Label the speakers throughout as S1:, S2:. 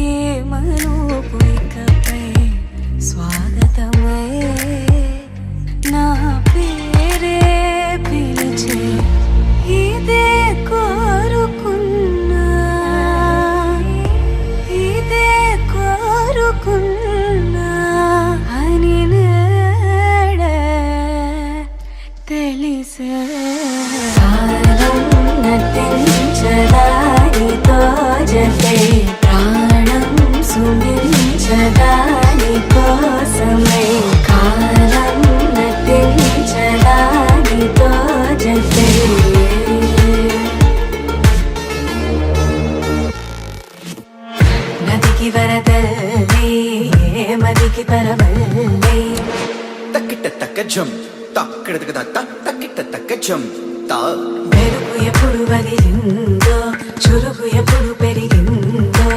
S1: ప్రేమను పుయికపై స్వాగతమై నా పేరే పిలిచే ఇదే కోరుకున్నా ఇదే కోరుకున్నా అని నేడే తెలిసే నటించదానితో జతే ప్రాణం సుమించదాని కోసమై కాలం నటించదానితో జతే నదికి వరదల్లే మదికి పరవల్లే
S2: తక్కిట తక్కజం తక్కిడ తక్కిట తక్కజం
S1: మెరుపు ఎప్పుడు వదిలిందో చురుకు ఎప్పుడు పెరిగిందో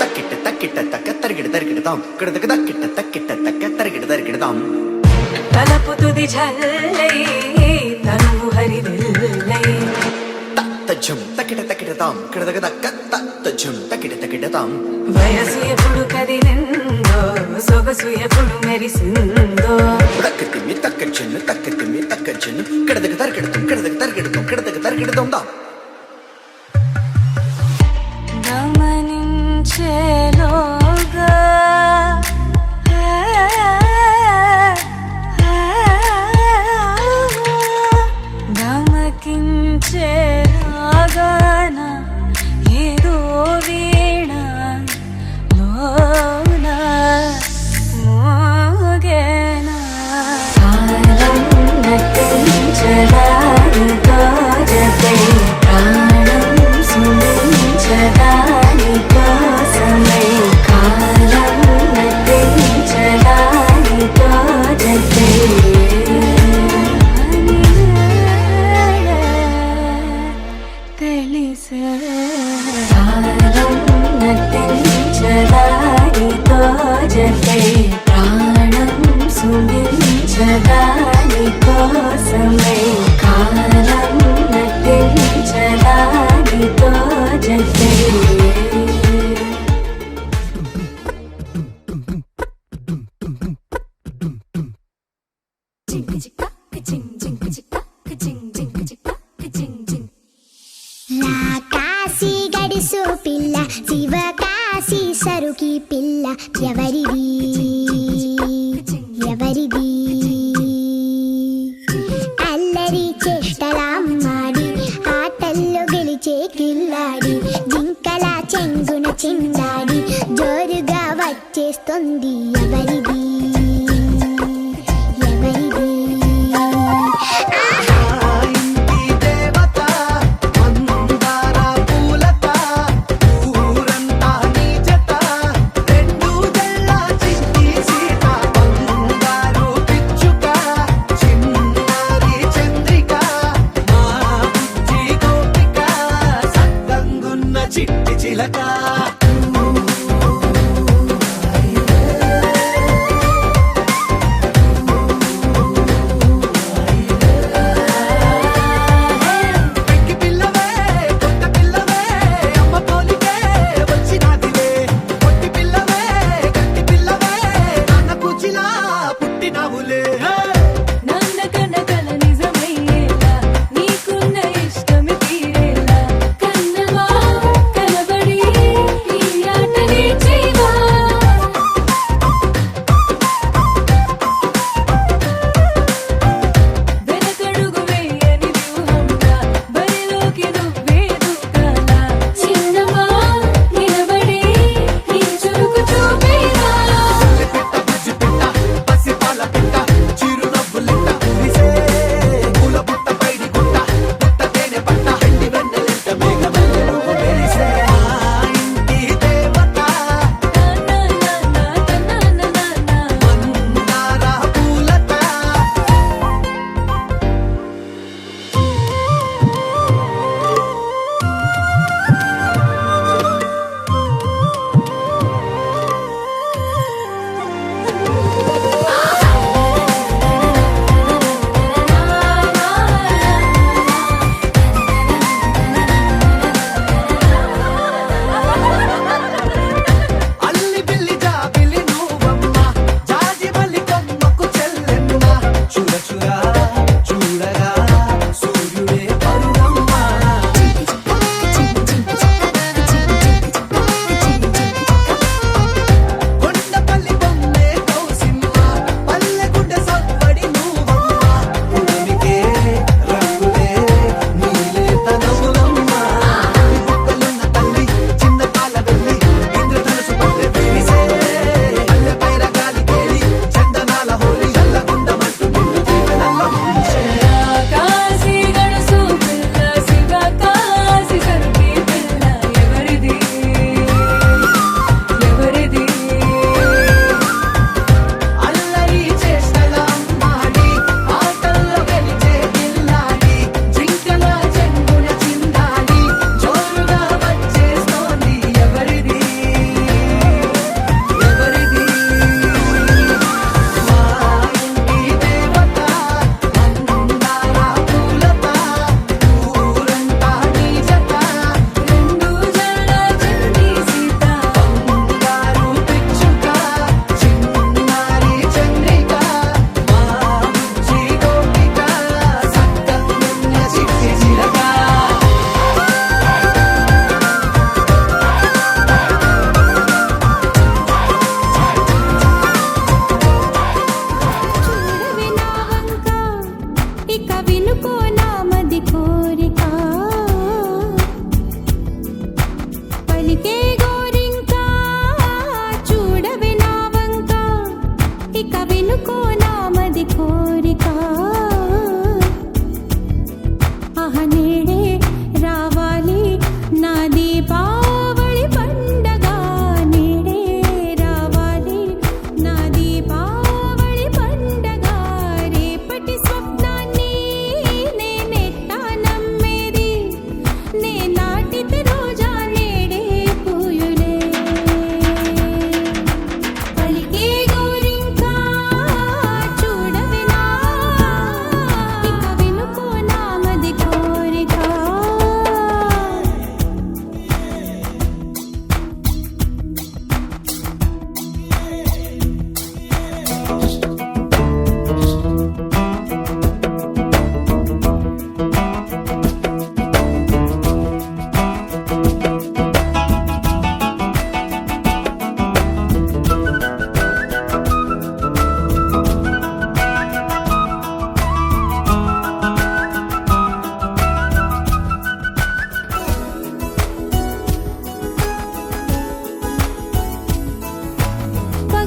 S2: తక్కిట తక్కిట తక్క తరిగిడ తరిగిడదాం కిడదక తక్కిట తక్కిట తక్క తరిగిడ తరిగిడదాం
S1: తలపు తుది జల్లై తనువు హరివిల్లై
S2: తజ్జం తక్కిట తక్కిడదాం కిడదక తక్క తజ్జం తక్కిట తక్కిడదాం
S1: వయసు ఎప్పుడు కదిలిందో సొగసు ఎప్పుడు మెరిసిందో
S2: తక్కతిమ్మి తక్కచ్చెన్ను తక్కతిమ్మి తక్కచ్చెన్ను కిడదక తరిగిడతాం కిడదక తరిగిడతాం కిడదక తరిగిడదాం దా
S1: గమనించేలోగా గమకించేలాగాన ఏదో వీణ లోన మోగేనా కాలం నటించదానితో జతే ప్రాణం సుమించదాని కోసమై కాలం నటించదానితో జతే తెలిసే కాలం నటించదానితో జతే ప్రాణం సుమించదాని కోసమై కాలం నటించదానితో జతే
S3: కాశీ గడిసు పిల్ల శివ కాశీ సరుకి పిల్ల ఎవరిది ఎవరిది అల్లరి చేష్టలామ్మాడి ఆటల్లో గెలిచే కిల్లాడి జింకల చెంగున చిందాడి జోరుగా వచ్చేస్తుంది ఎవరిది ఎవరిది
S2: చిట్టి చిలక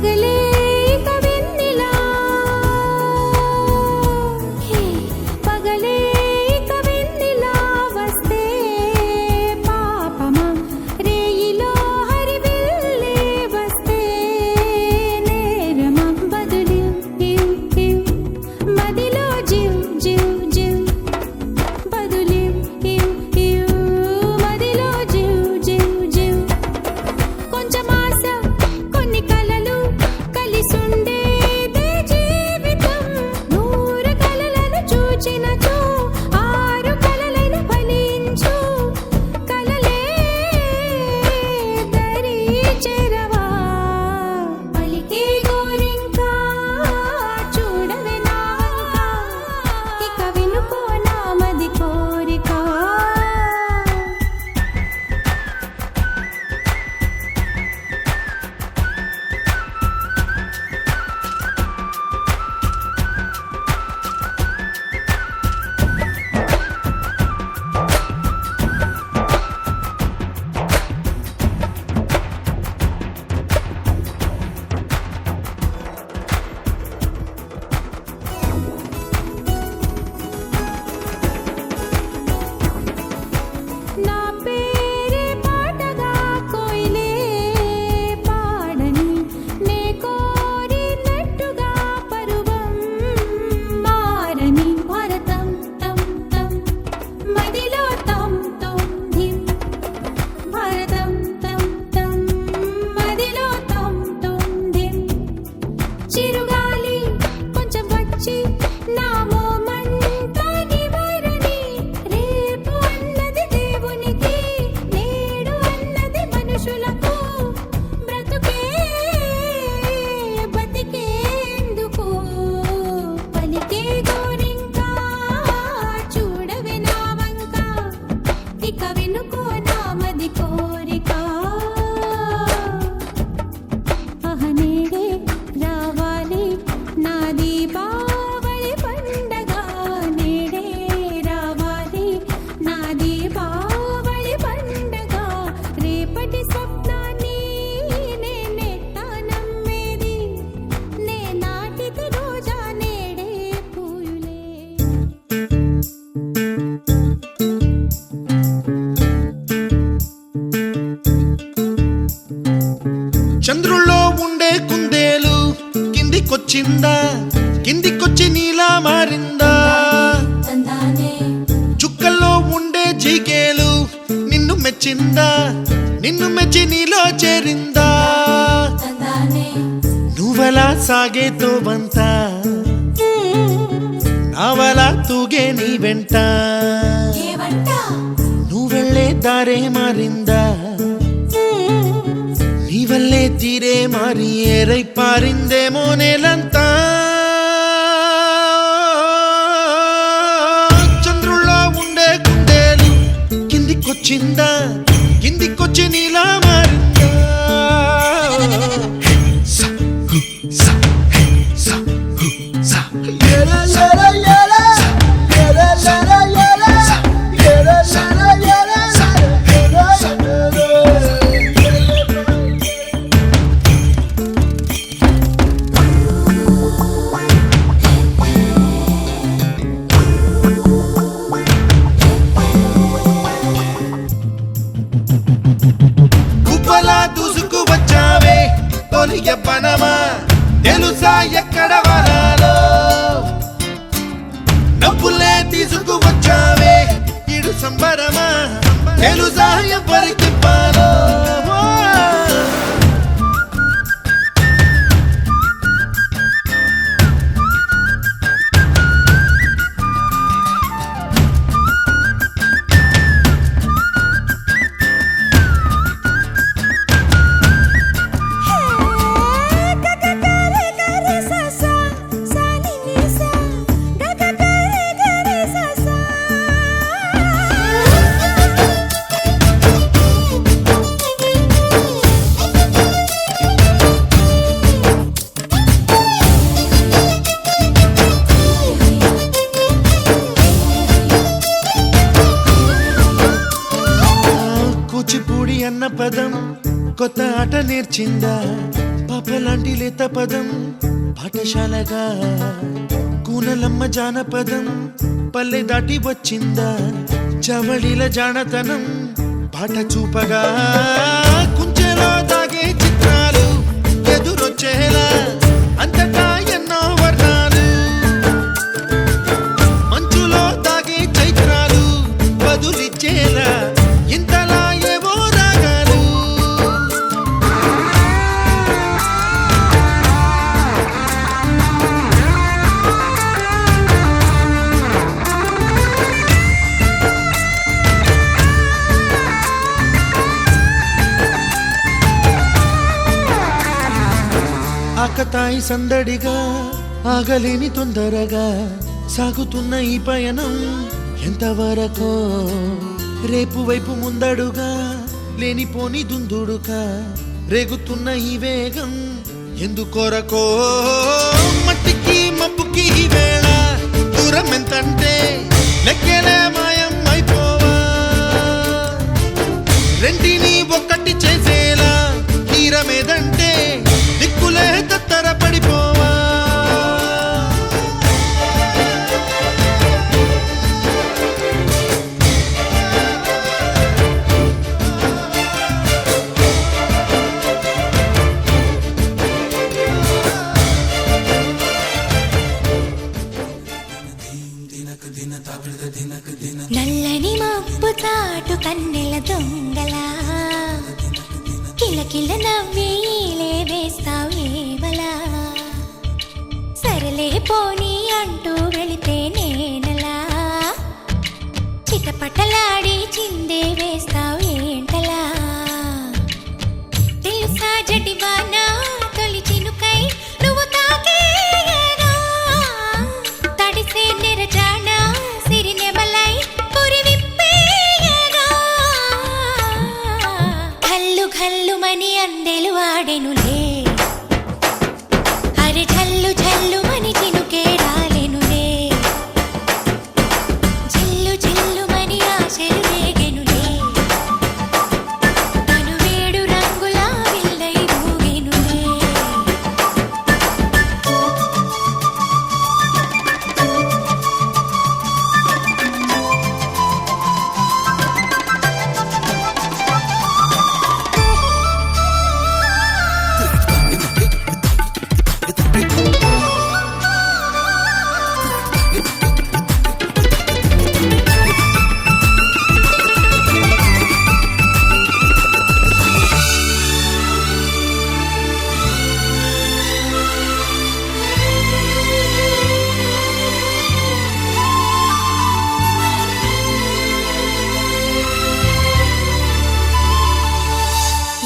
S1: పగలే కవెన్నెలా పగలే కవెన్నెలా వస్తే పాపమా రేయిలో హరివిల్లే వస్తే నేరమా బదులు మదిలో జివ్ జివ్ జివ్ బదులు మదిలో జివ్ జివ్ జివ్ కొంచెం ఆశ కొన్ని కలలు కలిసుండేదే జీవితం నూరు కలలను చూచినచో ఆరు కలలైన ఫలించు కలలే దరి చేరవా పలికే గోరింకా చూడవే నా వంక ఇక వినుకో నా మది కోరిక నా పేరే పాటగా కోయిలే పాడని నే కోరినట్టుగా పరువం మారని భరతం తం తం మదిలో తం తం ధిం భరతం తం తం మదిలో తం తం ధిం చిరుగాలి కొంచెం వచ్చి నా మోమంతా నివారణి రేపు అన్నది దేవునికి నేడు అన్నది మనుషులకు బ్రతుకే బతికేందుకు పలికే గోరింకా చూడవే నా వంక ఇక వినుకో నా మది కోరిక అహనేడే రావాలి నా దీపావళి పండగ నేడే రావాలి నా దీపావళి పండగ రేపటి స్వప్నాన్ని నేనెట్టా నమ్మేది నే నాటిది రోజా నేడే పూయులే
S2: చంద్రుల్లో ఉండే కుందేలు కిందికొచ్చిందా కిందికొచ్చి నీలా మారిందా
S1: తందానే
S2: చుక్కల్లో ఉండే జీకేలు నిన్ను మెచ్చిందా నిన్ను మెచ్చి నీలో చేరిందా
S1: తందానే
S2: నువ్వలా సాగే తోవంత నావలా తూగే నీ వెంట
S1: ఏవంట
S2: నువ్వెళ్ళే దారే మారిందా నీ వల్లే తీరే మారి ఏరై పారిందేమో నేలంతా చంద్రుల్లో ఉండే కుందేలు కిందికొచ్చిందా కిందికొచ్చి నీలా మారిందా సా, హు, సా, హే, సా, హు, సా. గుబ్బలా దూసుకు వచ్చావే తొలి యవ్వనమా తెలుసా ఎక్కడ వరాలో నవ్వులే తీసుకు వచ్చావే ఇడు సంబరమా తెలుసా ఎవరికి పాలో పదం కొత్త ఆట నేర్చిందా
S4: పాపలాంటి లేత పదం పాఠశాలగా కూనలమ్మ జానపదం పల్లె దాటి వచ్చిందా చవళిల జానతనం పాట చూపగా కుంచెలో దాగే చిత్రాలు ఎదురొచ్చేలా అంతటా ఎన్నో వర్ణాలు మంచులో దాగే చైత్రాలు బదులిచ్చేలా ఇంతలా ఏవో రాగాలు ఆకతాయి సందడిగా ఆగలేని తొందరగా సాగుతున్న ఈ పయనం ఎంతవరకో రేపు వైపు ముందడుగా లేనిపోని దుందుడుగా రేగుతున్న ఈ వేగం ఎందుకొరకో మట్టికి మబ్బుకి ఈ వేళ దూరం ఎంతంటే లెక్కలే మాయం అయిపోవా రెంటిని ఒక్కటి చేసేలా తీరమేదంటే దిక్కులే తత్తర పడిపోవా
S1: నల్లని మబ్బు చాటు కన్నెల దొంగలా కిలకిల నవ్వేలే వేస్తావు ఏవలా సరలే పోనీ అంటూ వెళితే నేనలా చిటపటలాడి చిందే వేస్తావు ఏంటలా తెలుసా జడివానా తొలి చినుకై నువ్వు తాకేయగా తడిసే నిరజానా సిరినెమలై పురి విప్పేయగా ఘల్లు ఘల్లుమని అందెలు ఆడెనులే అరే ఝల్లు ఝల్లుమని చినుకే రాలెనులే జిల్లు జిల్లుమని ఆశలు రేగెనులే తను వేడు రంగుల విల్లై ఊగెనులే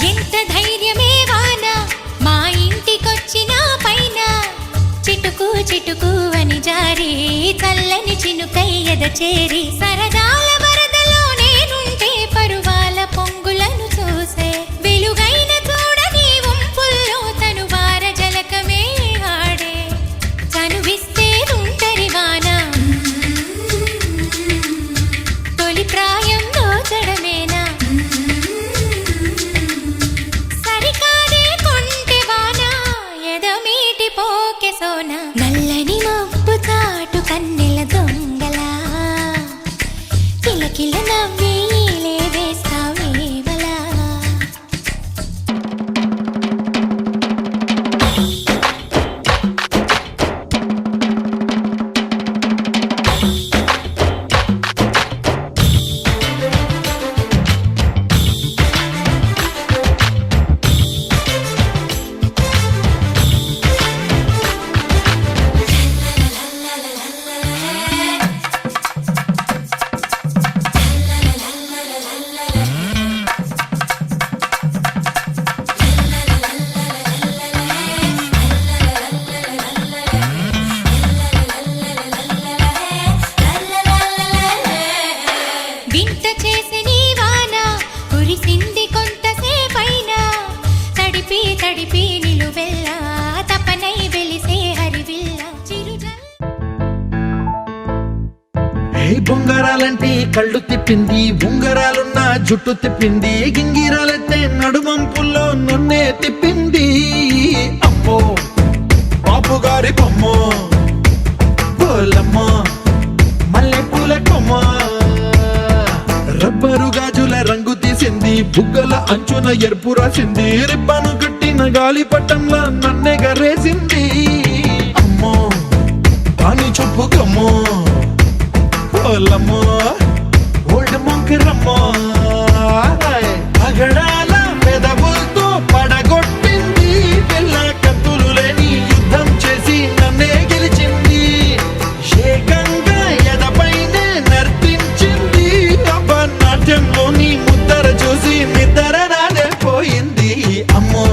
S1: ఎంత ధైర్యమే వాన మా ఇంటికొచ్చిన పైన చిటుకు చిటుకు అని జారి చల్లని చినుకై ఎద చేరి సరదాల వరదలో నేనుంటే పరువాల పొంగులను చూసే వెలుగైన చూడని వంపుల్లో తను వార జలకమే ఆడే చనువిస్తే తుంటరి వాన తొలి ప్రాయం దోచడమేనా సరికాదే కొంటె వాన ఎదమీటి పోకె సోన నల్లని మబ్బు చాటు కన్నెల దొంగలా కిలకిల నవ్వేలే వేస్తావు ఏవలా వింత చేసి నీ వాన కురిసింది కొంతసేపైనా తడిపి తడిపి నిలువెల్లా తపనై వెలిసే హరివిల్ల చిరుజల్
S4: బొంగరాలంటే కళ్ళు తిప్పింది ఉంగరాలున్న జుట్టు తిప్పింది గింగిరాలంటే నడుమంపుల్లో నన్నే తిప్పింది ఎరుపు రాసింది, రిబ్బను కట్టిన గాలి పట్టంలా నన్నే గరేసింది. అమ్మో పాని చెప్పు కమ్మో, ఓలమ్మో ఓల్డ్ మొంకిరమ్మో, పగడాల పెదవులతో పడగొట్టింది. పిల్ల కత్తులు లేని యుద్ధం చేసి నన్నే గెలిచింది. ఏకంగా ఎదపైనే నర్తించింది. నాట్యంలోని ముద్దర చూసి నిద్ర నానే పోయింది. అమ్మో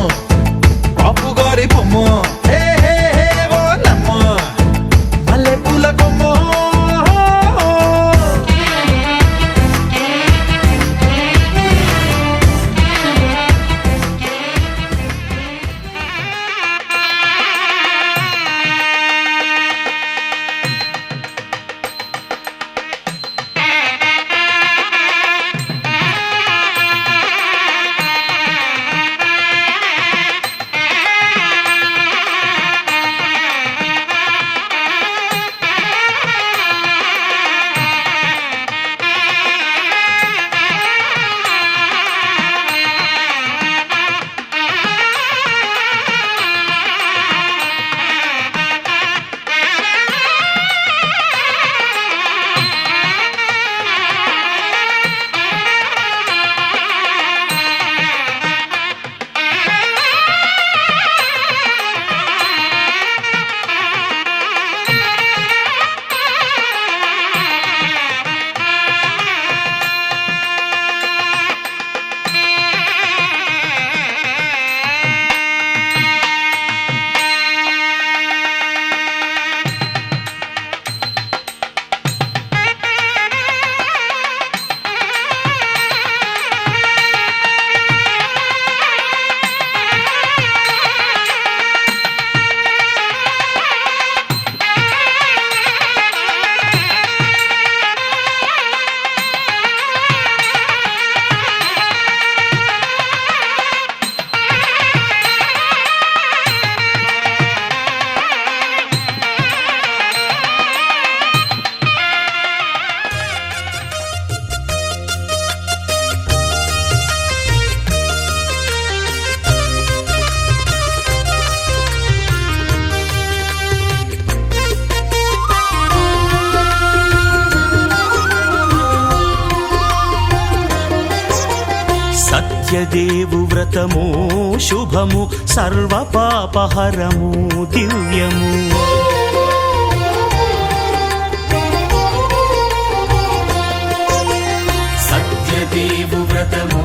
S4: పాపు గారి బొమ్మో, హే హే హే ఓలమ్మో మల్లె పూల కొమ్మో.
S5: సత్యదేవు వ్రతము శుభము, సర్వ పాపహరము దివ్యము.
S6: సత్యదేవు వ్రతము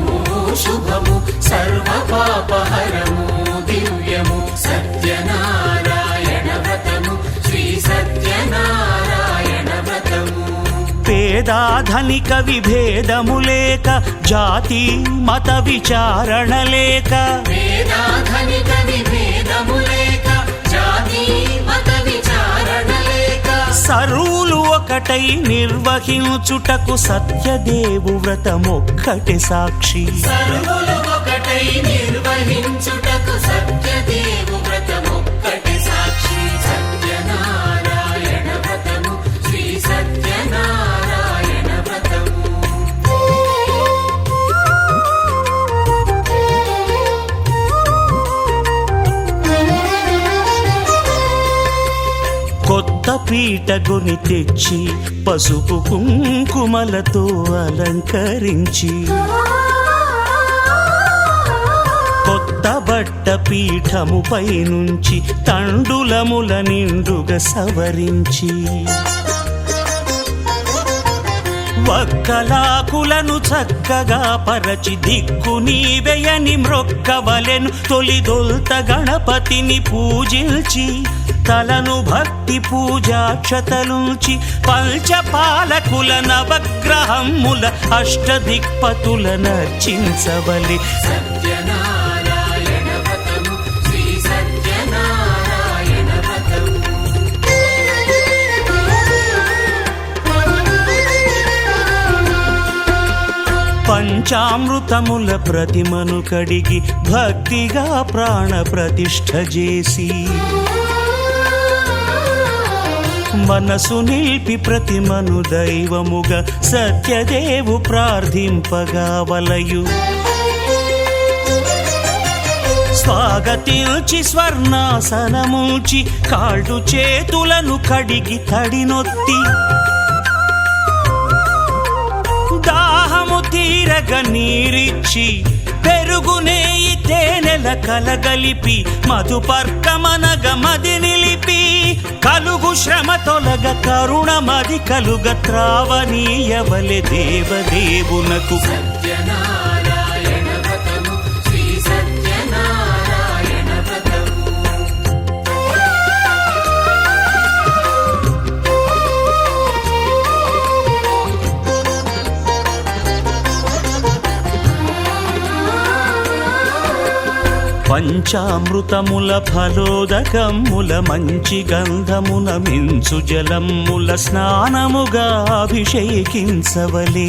S6: శుభము, సర్వ పాపహరము దివ్యము. సత్యనారాయణ వ్రతము, శ్రీ సత్యనారాయణ వ్రతము.
S5: పేదాధనిక విభేదము లేక, జాతి మత విచారణ లేక,
S6: వేదాధనిక విభేదము లేక, జాతి మత విచారణ లేక,
S5: సర్వులు ఒకటై నిర్వహించుటకు సత్యదేవు వ్రతమొక్కటి సాక్షి.
S6: సర్వులు ఒకటై నిర్వహించుటకు సత్యదేవు వ్రతమొక్కటి సాక్షి. సత్యనారాయణ వ్రతము, శ్రీ సత్యనారాయణ వ్రతము.
S5: కొత్త పీటగుని తెచ్చి పసుపు కుంకుమలతో అలంకరించి, కొత్త బట్ట పీఠముపై నుంచి తండులముల నిండుగా సవరించి, వక్కలాకులను చక్కగా పరచి దిక్కు నీవెయని మ్రొక్కవలెను. తొలిదొల్త గణపతిని పూజించి, తలను భక్తి పూజాక్షతలుంచి, పంచపాలకుల నవగ్రహముల అష్టదిక్పతుల నర్చించవలె.
S6: సత్యనారాయణ వ్రతము, శ్రీ సత్యనారాయణ వ్రతము.
S5: పంచామృతముల ప్రతిమను కడిగి భక్తిగా ప్రాణ ప్రతిష్ఠ చేసి, మనసు నిలిపి ప్రతిమను దైవముగా సత్యదేవు ప్రార్థింపగా వలయు. స్వాగతించి స్వర్ణాసనముంచి కాళ్ళు చేతులను కడిగి తడినొత్తి దాహము తీరగ నీరిచ్చి పెరుగు నేయి తేనెల కలగలిపి మధుపర్కమనగ మది నిలిపి కలుగు శ్రమ తొలగ కరుణ మది కలుగ త్రావనీయవలె దేవదేవునకు
S6: సత్యనారాయణ వ్రతము శ్రీ సత్యనారాయణ వ్రతము
S5: పంచామృతముల ఫలోదకముల మంచి గంధమున మించు జలముల స్నానముగా అభిషేకించవలే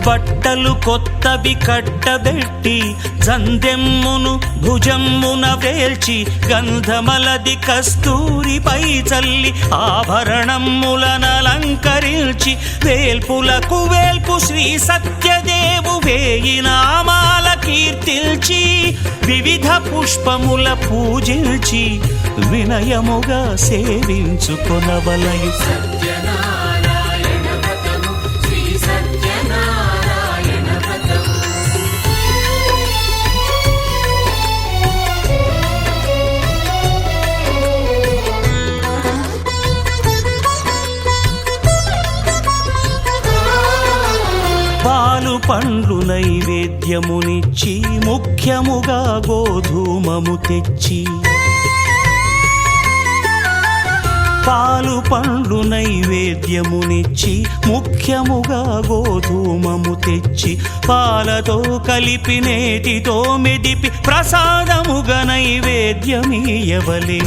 S5: బట్టలు కొత్తవి కట్టబెట్టి జందెమ్మును భుజమ్మున వేల్చి గంధమలది కస్తూరిపై చల్లి ఆభరణములనలంకరించి వేల్పులకు వేల్పు శ్రీ సత్యదేవు వేయి నామాల కీర్తిల్చి వివిధ పుష్పముల పూజించి వినయముగా సేవించుకొనవలయు
S6: సత్యనారాయణ వ్రతము శ్రీ సత్యనారాయణ వ్రతము
S5: పాలు పండ్లు నైవేద్యమునిచ్చి ముఖ్యముగా గోధూమము తెచ్చి పాలు పండ్లు నైవేద్యమునిచ్చి ముఖ్యముగా గోధూమము తెచ్చి పాలతో కలిపి నేతితో మెదిపి ప్రసాదముగా నైవేద్యమీయవలే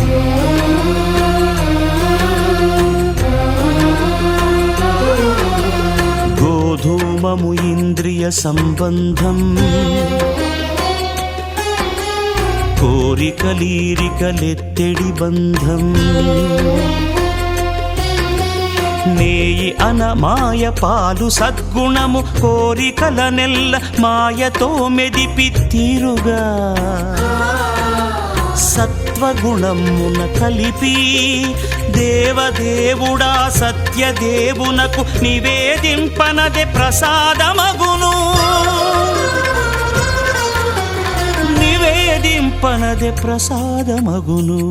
S5: గోధూమము ఇంద్రియ సంబంధం కోరికలీరికలెత్తెడి బంధం నేయి అనమాయ పాలు సద్గుణము కోరికల నెల్ల మాయతో మెదిపి తీరుగా సత్వగుణమున కలిపి దేవదేవుడా సత్యదేవునకు నివేదింపనదే ప్రసాదమగును నివేదింపనదే ప్రసాదమగును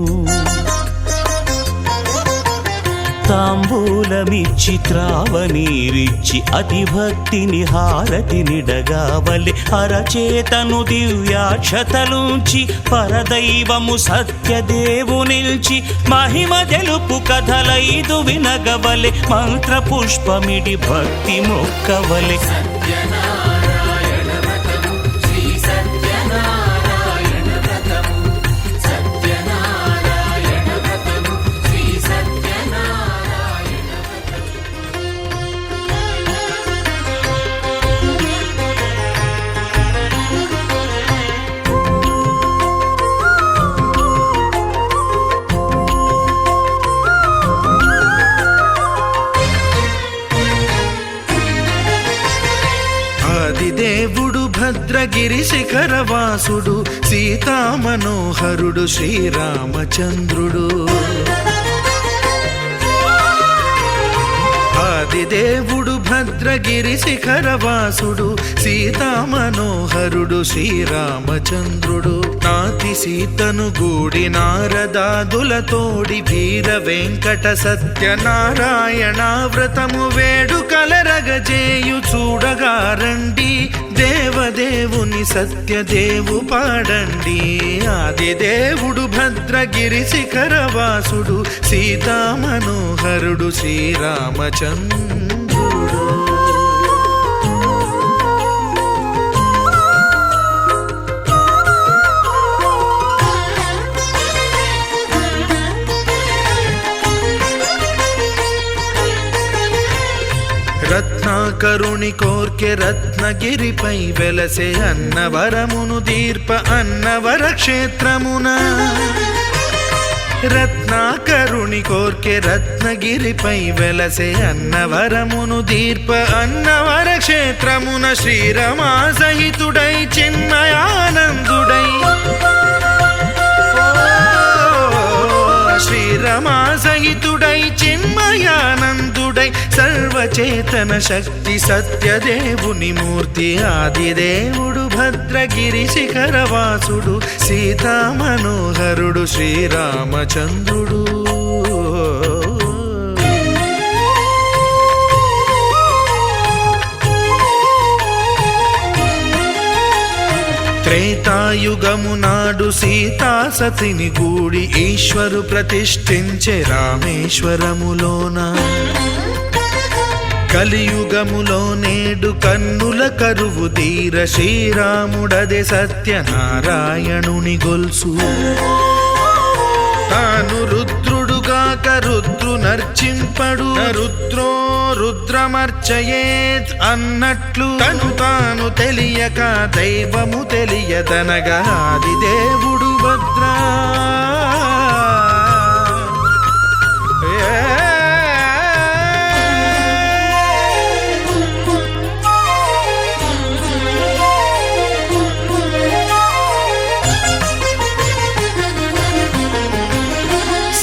S5: తాంబూలమిచ్చి త్రావనీరిచ్చి అతి భక్తిని హారతినిడగావలె అరచేతను దివ్యాక్షతలుంచి పరదైవము సత్యదేవునిల్చి మహిమ తెలుపు కథలైదు వినగవలె మంత్ర పుష్పమిడి భక్తి మొక్కవలె
S6: సత్యనారాయణ వ్రతము శ్రీ సత్యనారాయణ వ్రతము సత్యనారాయణ వ్రతము శ్రీ సత్యనారాయణ వ్రతము
S4: ఆదిదేవుడు భద్రగిరి శిఖరవాసుడు సీతామనోహరుడు శ్రీరామచంద్రుడు ఆదిదేవుడు భద్రగిరి శిఖరవాసుడు సీతామనోహరుడు శ్రీరామచంద్రుడు నాతి సీతను గూడి నారదాదులతోడి వీర వెంకట సత్యనారాయణ వ్రతము వేడుకలరగజేయు చూడగా రండి దేవదేవుని సత్యదేవు పాడండి ఆదిదేవుడు భద్రగిరి శిఖరవాసుడు సీతామనోహరుడు శ్రీరామచంద్రుడు రత్నాకరుని కోర్కె రత్నగిరిపై వెలసే అన్నవరమును దీర్ప అన్నవర క్షేత్రమున రత్నాకరుని కోర్కె రత్నగిరిపై వెలసే అన్నవరమును దీర్ప అన్నవర క్షేత్రమున శ్రీరమా సహితుడై చిన్మయానందుడై శ్రీరమా సహితుడై చిన్మయానందుడై సర్వచేతన శక్తి సత్యదేవుని మూర్తి ఆదిదేవుడు భద్రగిరి శిఖరవాసుడు సీతామనోహరుడు శ్రీరామచంద్రుడు. త్రేతాయుగము నాడు సీతా సతిని గూడి ఈశ్వరు ప్రతిష్ఠించే రామేశ్వరములోన కలియుగములో నేడు కన్నుల కరువు తీర శ్రీరాముడదే సత్యనారాయణుని గొల్సు తాను రుద్రుడుగాక రుద్రు నర్చింపడు రుద్రో రుద్రమర్చయేత్ అన్నట్లు తను తాను తెలియక దైవము తెలియదనగా ఆదిదేవుడు భద్రా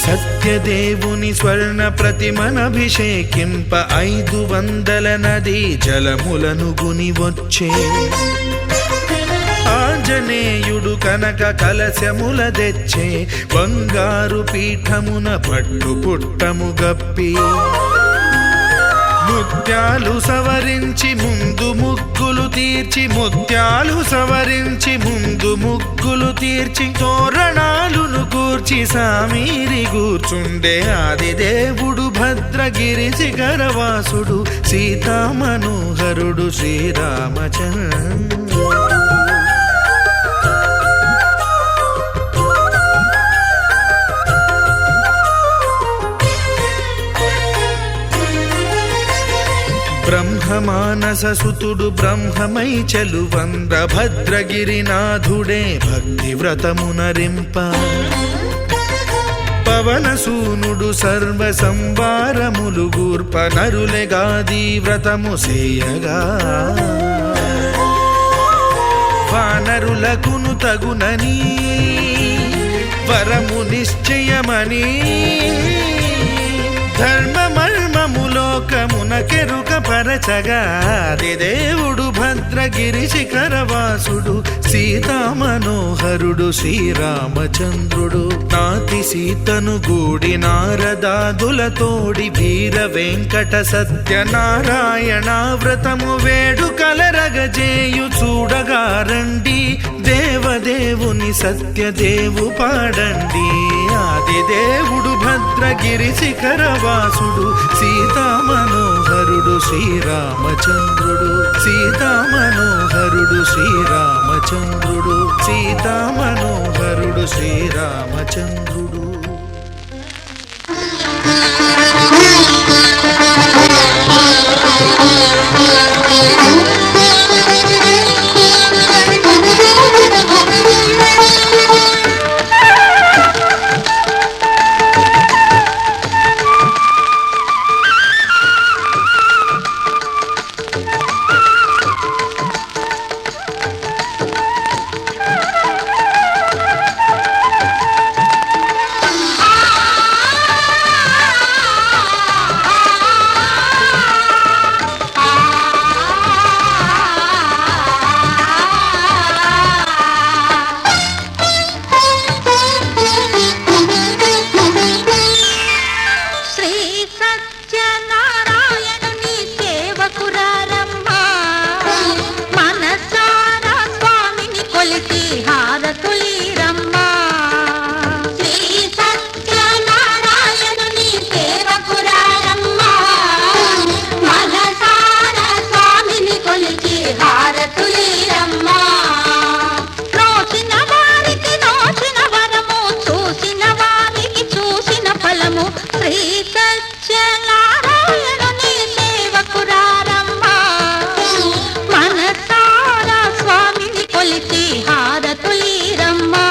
S4: సత్యదేవుని స్వర్ణ ప్రతిమనభిషేకింప 500 నదీ జలములను గుని వచ్చే ఆంజనేయుడు కనక కలశముల తెచ్చే బంగారు పీఠమున పట్టు పుట్టము గప్పి ముత్యాలు సవరించి ముందు ముగ్గులు తీర్చి ముత్యాలు సవరించి ముందు ముగ్గులు తీర్చి తోరణాలును కూర్చి సామీరి కూర్చుండే ఆదిదేవుడు భద్రగిరి శిఖరవాసుడు సీతామనోహరుడు శ్రీరామచంద్రుడు. బ్రహ్మమానస సుతుడు బ్రహ్మమై చెలువంద్ర భద్రగిరినాథుడే భక్తి వ్రతమునరింప పవనసూనుడు సర్వ సంవారములు గూర్ప నరులెగాది వ్రతము సేయగా వానరులకును తగునని వరము నిశ్చయమని ధర్మమర్మములోకమునకెరుక పరచగా ఆదిదేవుడు భద్రగిరి శిఖరవాసుడు సీతామనోహరుడు శ్రీరామచంద్రుడు. నాతి సీతను గూడి నారదాదులతోడి వీర వెంకట సత్యనారాయణ వ్రతము వేడుకలరగజేయు చూడగా రండి దేవదేవుని సత్యదేవు పాడండి. ఆదిదేవుడు భద్రగిరి శిఖరవాసుడు సీతామనోహరుడు శ్రీరామచంద్రుడు సీతామనోహరుడు శ్రీరామచంద్రుడు సీతామనోహరుడు శ్రీరామచంద్రుడు.
S3: హారతులీరమ్మా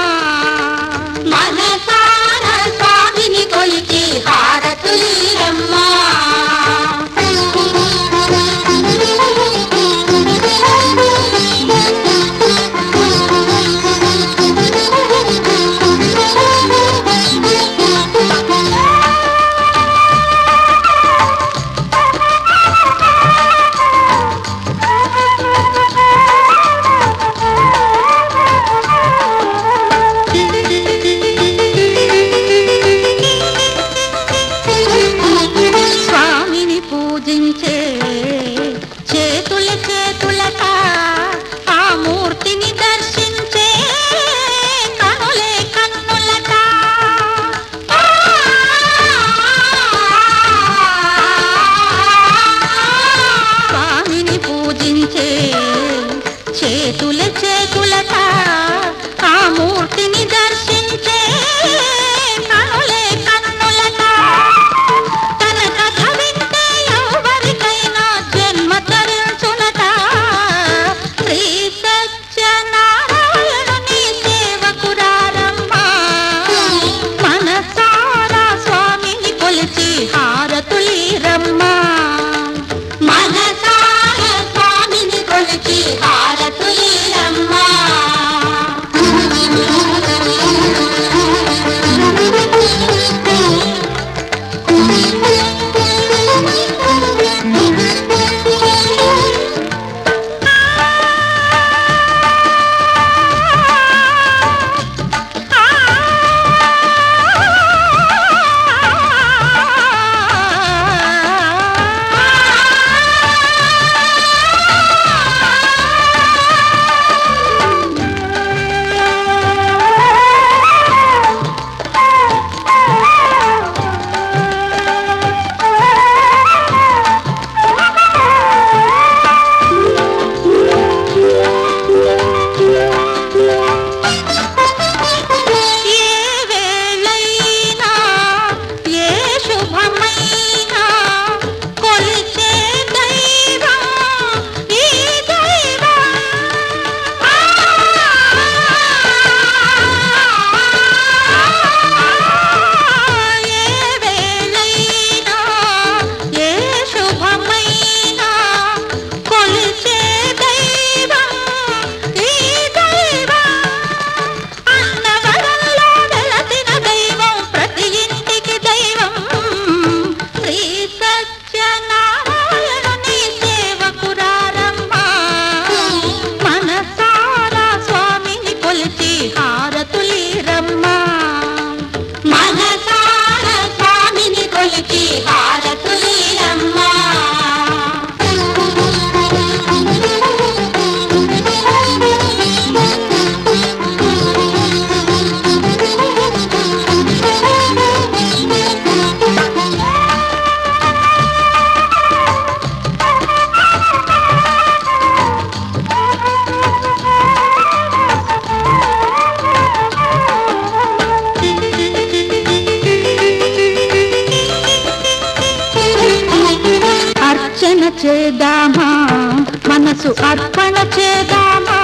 S7: మనసు అర్పణ చేద్దామా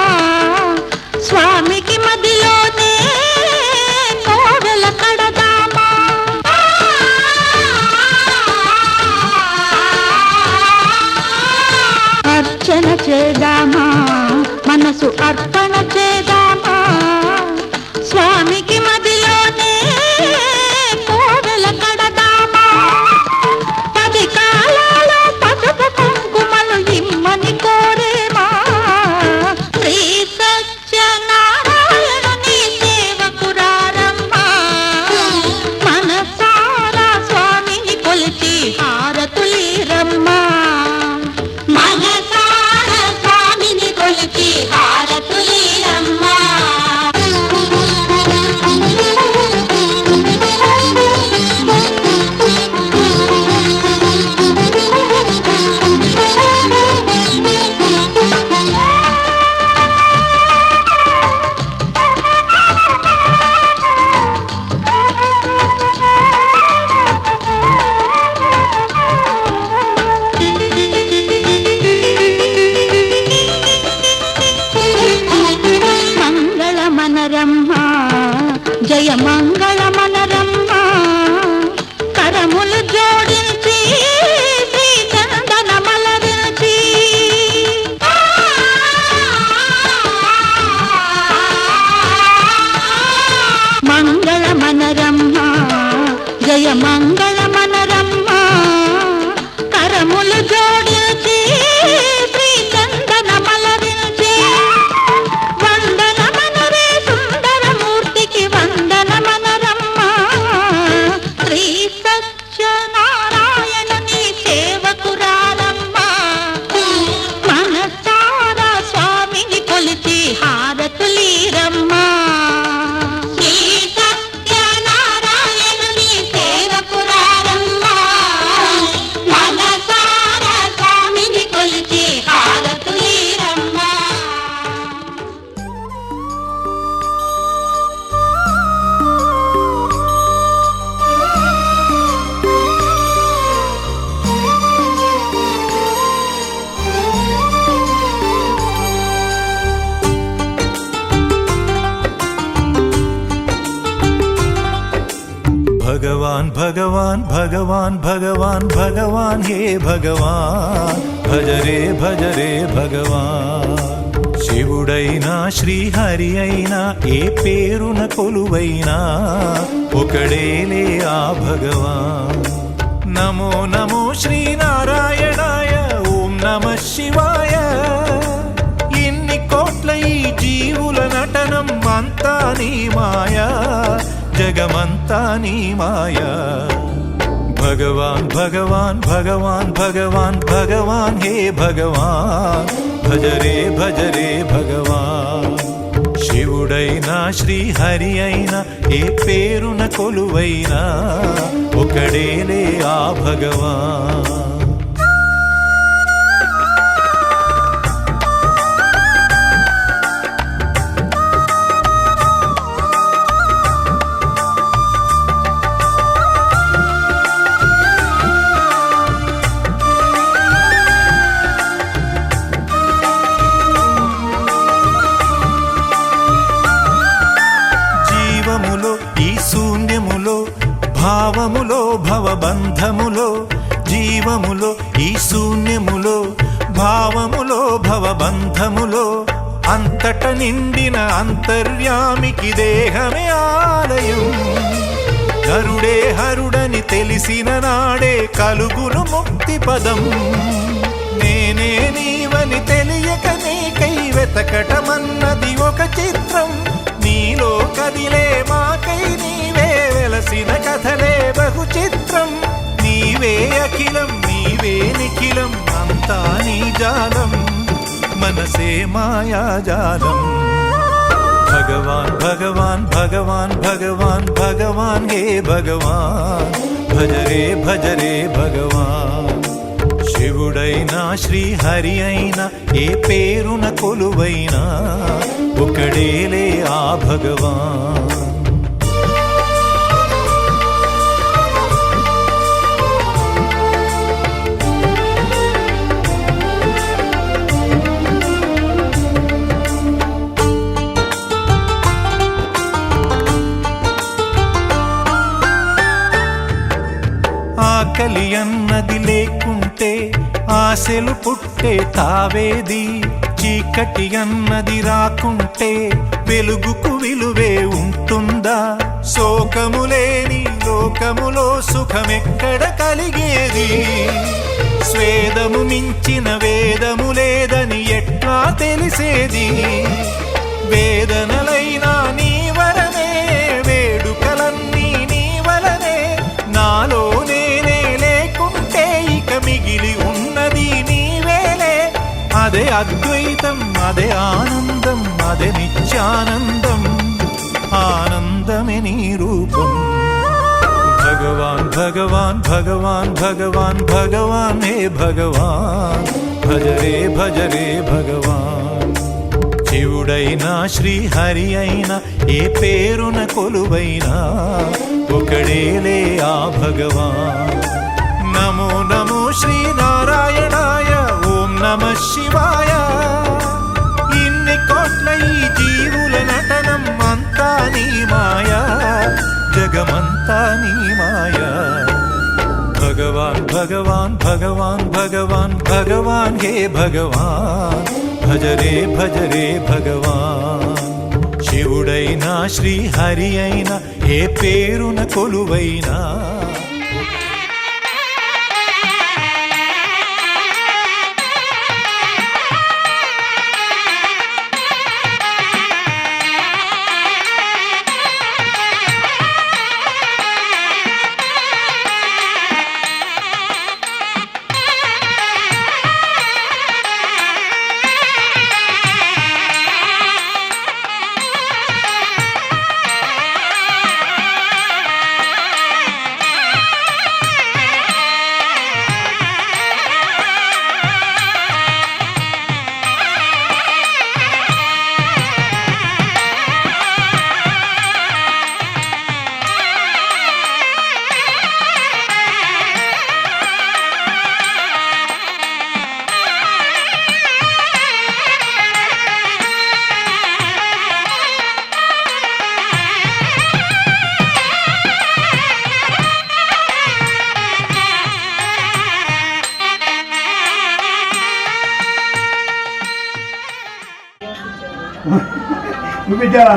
S7: స్వామికి మదిలోనే కోవెల కడదామా అర్చన చేద్దామా మనసు అర్పణ చేద్దామా స్వామికి మదిలోనే కోవెల కడదామా 10 కాలాల పసుపు కుంకుమలు ఇమ్మని కోరేమా శ్రీ సత్యనారాయణుని సేవకురారమ్మా మనసారా స్వామిని కొలిచి హారతులీరమ్మా మనసారా స్వామిని కొలిచి హారతులీరమ్మా మంగళమనరమ్మ జయ మంగళమనరమ్మ కరములు జోడించి శ్రీ చందనమలరించి మంగళమనరమ్మ జయ మంగళమనరమ్మ కరములు జోడించి శ్రీ చందనమలరించి వందనమనరే సుందరమూర్తికి వందనమనరమ్మ శ్రీ సత్యనారాయణుని సేవకురారమ్మ మనసారా స్వామిని కొలిచి హారతులీరమ్మ శ్రీ సత్యనారాయణుని సేవకురారమ్మ మనసారా స్వామిని కొలిచి హారతులీరమ్మ
S4: भगवान भगवान भगवान भगवान भगवान हे भगवान भज रे भगवान శివుడైనా శ్రీహరి అయినా ఏ పేరున కొలువైనా ఒకడేలే ఆ భగవాన్ నమో నమో శ్రీనారాయణాయ ఓం నమః శివాయ ఇన్ని కోట్ల ఈ జీవుల నటనం అంతా నీ మాయా జగమంతా నీ మాయా భగవాన్ భగవాన్ భగవాన్ భగవాన్ భగవాన్ హే భగవాన్ భజ రే భగవాన్ శివుడైనా శ్రీహరి అయినా ఏ పేరున కొలువైనా ఒకడేలే ఆ భగవాన్ భావములో భవబంధములో జీవములో ఈ శూన్యములో భావములో భవబంధములో అంతట నిండిన అంతర్యామికి దేహమే ఆలయం హరుడే హరుడని తెలిసిన నాడే కలుగును ముక్తి పదం నేనే నీవని తెలియక నీకై వెతకటమన్నది ఒక చిత్రం నీలో కదిలే మాకై నీవే వెలసిన కథలే బహు చిత్రం నీవే అఖిలం నీవే నిఖిలం అంతా నీ జాలం మనసే మాయాజాలం భగవాన్ భగవాన్ భగవాన్ భగవాన్ భగవాన్ హే భగవాన్ భజ రే భగవాన్ శివుడైనా శ్రీహరి అయినా ఏ పేరున కొలువైనా ఒకడేలే ఆ భగవాన్ ఆకలి అన్నది లేకుంటే ఆశలు పుట్టే తావేది, చీకటి అన్నది రాకుంటే వెలుగుకు విలువే ఉంటుందా? శోకము లేని లోకములో సుఖమెక్కడ కలిగేది? స్వేదము మించిన వేదము లేదని ఎట్లా తెలిసేది? వేదనలైనా నీ వలనే, వేడుకలన్నీ నీ వలనే, నాలో నేనే లేకుంటే ఇక మిగిలి ఉన్నది నీవేలే. అదే అద్వైతం, అదే ఆనందం, అదే నిత్యానందం, ఆనందమే నీ రూపం. భగవాన్ భగవాన్ భగవాన్ భగవాన్ భగవాన్ హే భగవాన్, భజరే భజరే భగవాన్. శివుడైనా శ్రీహరి అయినా ఏ పేరున కొలువైనా ఒకడేలే ఆ భగవాన్. నమో నమో శ్రీనారాయణాయ, ఓం నమః శివాయ. ఇన్ని కోట్ల ఈ జీవుల నటనం అంతా నీ మాయా, జగమంతా నీ మాయా. భగవాన్ భగవాన్ భగవాన్ భగవాన్ భగవాన్ హే భగవాన్, భజరే భజరే భగవాన్. శివుడైనా శ్రీహరి అయినా ఏ పేరున కొలువైనా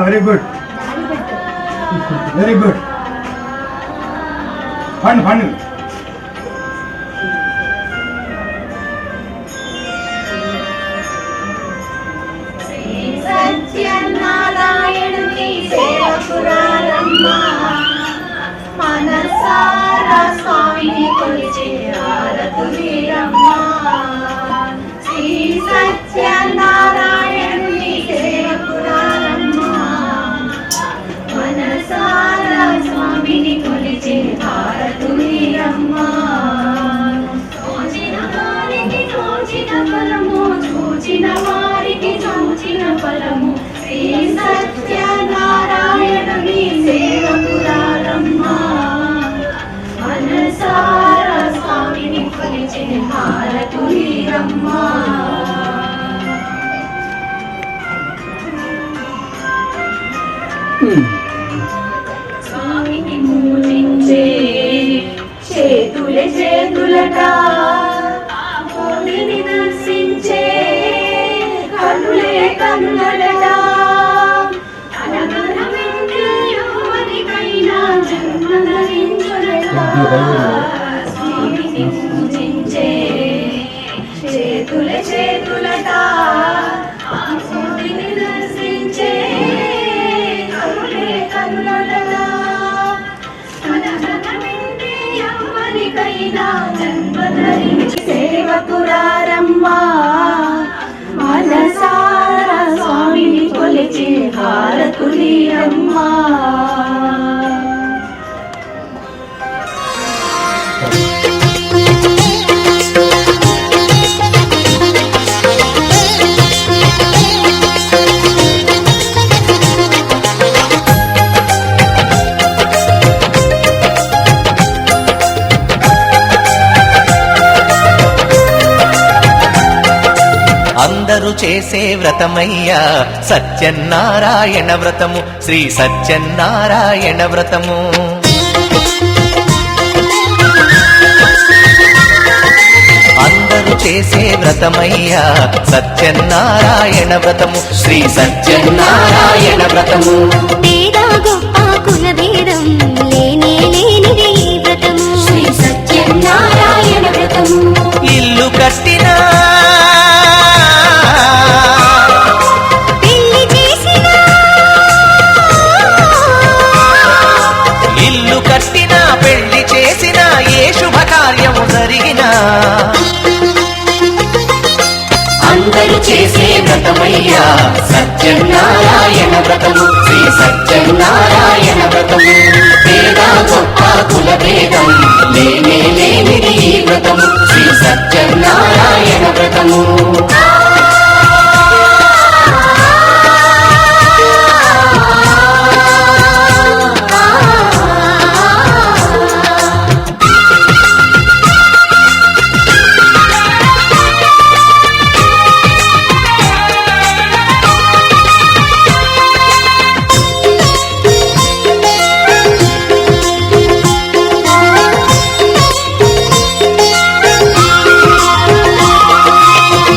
S8: వెరీ గుడ్, వెరీ గుడ్. ఫండ్ ఫండ్
S7: సత్యనారాయణుని సేవకురారమ్మ, మనసారా స్వామిని కొలిచే హారతులీరమ్మ. శ్రీ సత్యనారాయణుని సేవకురారమ్మ, మనసారా స్వామిని కొలిచే హారతులీరమ్మ. చూచిన వారికి చూచిన ఫలము, చూచిన వారికి చూచిన ఫలము. శ్రీ సత్యనారాయణుని సేవకురారమ్మ, మనసారా స్వామిని కొలిచే హారతులీరమ్మ. స్వామిని పూజించే చేతులే చేతులట, కోడిని దర్శించే కనులే కనులట. ఎవరికైనా జన్మ ధరించులట. స్వామిని పూజించే చేతులే చేతులట, కోడిని దర్శించే కనులే కనులట. ఎవరికైనా జన్మ ధరించి సేవకురారమ్మ, మనసారా స్వామిని కొలిచే హారతులీరమ్మ.
S9: అందరూ చేసే వ్రతమయ్యా సత్యనారాయణ వ్రతము, శ్రీ సత్యనారాయణ వ్రతము. అందరూ చేసే వ్రతమయ్యా సత్యనారాయణ వ్రతము శ్రీ సత్యనారాయణ వ్రతము
S3: పేద గొప్ప కుల భేదం లేనే లేనిది ఈ వ్రతము
S7: శ్రీ సత్యనారాయణ వ్రతము
S9: ఇల్లు కట్టినా
S3: పెళ్లి చేసిన
S9: ఇల్లు కట్టినా పెళ్లి చేసినా ఏ శుభకార్యము జరిగినా
S7: అందరూ చేసే వ్రతమయ్యా సత్యనారాయణ వ్రతము శ్రీ సత్యనారాయణ వ్రతము పేద గొప్ప కుల భేదం లేనే లేనిది ఈ వ్రతము శ్రీ సత్యనారాయణ వ్రతము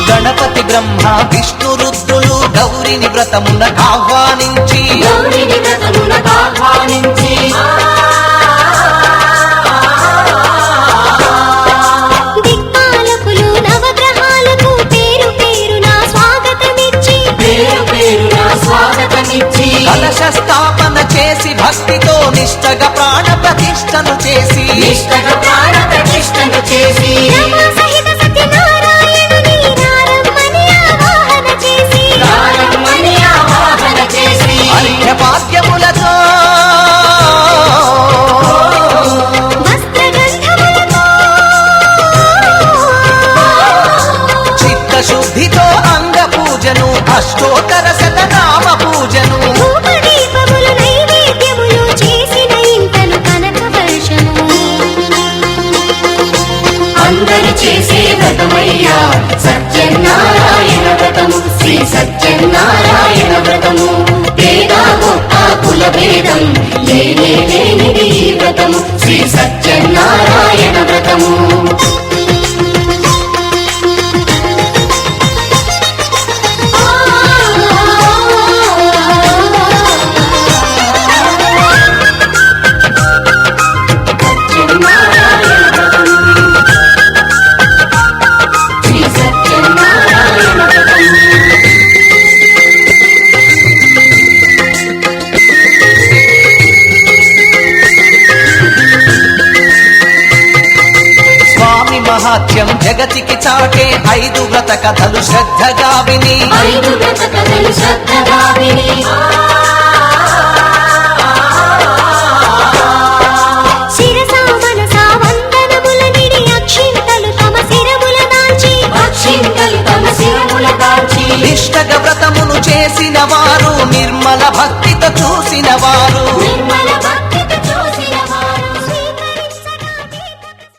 S9: గణపతి బ్రహ్మ విష్ణు రుద్రులు గౌరిని వ్రతమునకు ఆహ్వానించి
S7: గౌరిని వ్రతమునకు ఆహ్వానించి
S3: దిక్పాలకులు నవగ్రహాలకు పేరు పేరున స్వాగతమిచ్చి
S7: పేరు పేరున స్వాగతమిచ్చి
S9: కలశ స్థాపన చేసి భక్తితో నిష్టగా ప్రాణ ప్రతిష్టను చేసి
S7: నిష్టగా ప్రాణ ప్రతిష్టను చేసి
S3: రమా సహిత సత్యనారాయణుని నారమ్మని ఆవాహన చేసి
S7: ప్రారంభమని ఆవాహన చేసి
S9: అర్ఘ్యపాద్యములతో
S3: వస్త్రగంధములతో
S9: చిత్తశుద్ధితో అంగ పూజను అష్టోత్తర శతనామ పూజను
S3: ధూపదీపములు నైవేద్యములు చేసిన ఇంతను కనక వర్షము
S7: అందరూ చేసే వ్రతమయ్యా సత్యనారాయణ వ్రతము శ్రీ సత్యనారాయణ వ్రతము పేద గొప్ప కుల భేదం లేనే లేనిది ఈ వ్రతము శ్రీ సత్యనారాయణ వ్రతము సత్యనారాయణ వ్రతము శ్రీ సత్యనారాయణ వ్రతము
S9: స్వామి మహాత్యం జగతికి చాటే 5 వ్రత కథలు శ్రద్ధగా విని
S7: 5 వ్రత కథలు శ్రద్ధగా విని
S3: శిరసా మనసా వందనముల నిడి అక్షింతలు తమ శిరముల దాల్చి
S7: అక్షింతలు తమ శిరముల దాల్చి
S9: నిష్టగ వ్రతమును చేసిన వారు నిర్మల భక్తితో చూసిన వారు